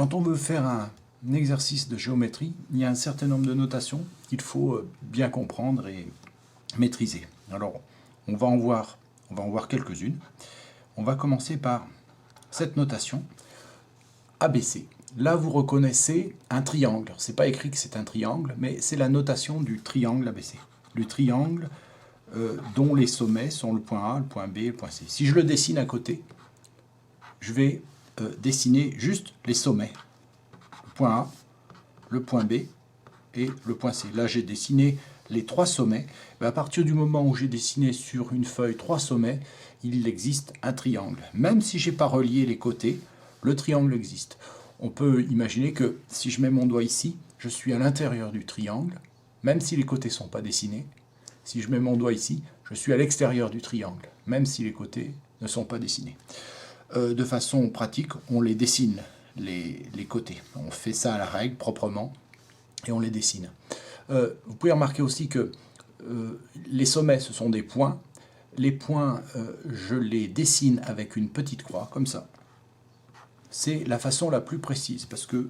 Quand on veut faire un exercice de géométrie, il y a un certain nombre de notations qu'il faut bien comprendre et maîtriser. Alors, on va en voir quelques-unes. On va commencer par cette notation ABC. Là, vous reconnaissez un triangle. Ce n'est pas écrit que c'est un triangle, mais c'est la notation du triangle ABC. Du triangle dont les sommets sont le point A, le point B et le point C. Si je le dessine à côté, je vais dessiner juste les sommets. Le point A, le point B et le point C. Là, j'ai dessiné les trois sommets. À partir du moment où j'ai dessiné sur une feuille trois sommets, il existe un triangle. Même si je n'ai pas relié les côtés, le triangle existe. On peut imaginer que si je mets mon doigt ici, je suis à l'intérieur du triangle, même si les côtés ne sont pas dessinés. Si je mets mon doigt ici, je suis à l'extérieur du triangle, même si les côtés ne sont pas dessinés. De façon pratique, on les dessine, les côtés. On fait ça à la règle, proprement, et on les dessine. Vous pouvez remarquer aussi que les sommets, ce sont des points. Les points, je les dessine avec une petite croix, comme ça. C'est la façon la plus précise, parce que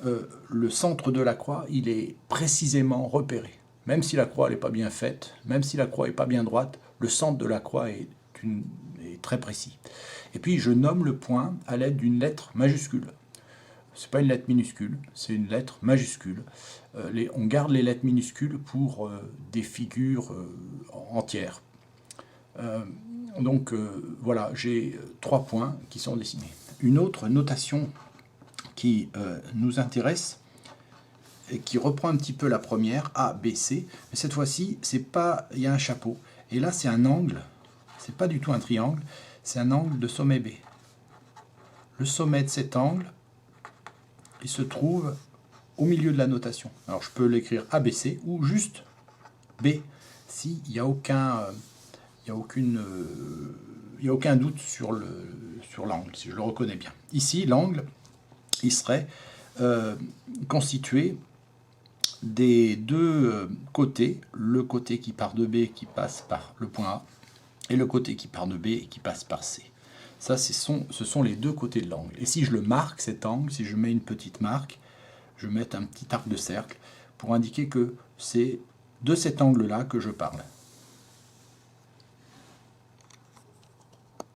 le centre de la croix, il est précisément repéré. Même si la croix n'est pas bien faite, même si la croix n'est pas bien droite, le centre de la croix est très précis. Et puis, je nomme le point à l'aide d'une lettre majuscule. Ce n'est pas une lettre minuscule, c'est une lettre majuscule. On garde les lettres minuscules pour des figures entières. Voilà, j'ai 3 points qui sont dessinés. Une autre notation qui nous intéresse et qui reprend un petit peu la première, A, B, C, mais cette fois-ci, il y a un chapeau. Et là, c'est un angle, c'est pas du tout un triangle, c'est un angle de sommet B. Le sommet de cet angle, il se trouve au milieu de la notation. Alors, je peux l'écrire ABC ou juste B, s'il n'y a aucun doute sur l'angle, si je le reconnais bien. Ici, l'angle, il serait constitué des deux côtés, le côté qui part de B qui passe par le point A, et le côté qui part de B et qui passe par C. Ça, ce sont les deux côtés de l'angle. Et si je le marque, cet angle, si je mets une petite marque, je vais mettre un petit arc de cercle pour indiquer que c'est de cet angle-là que je parle.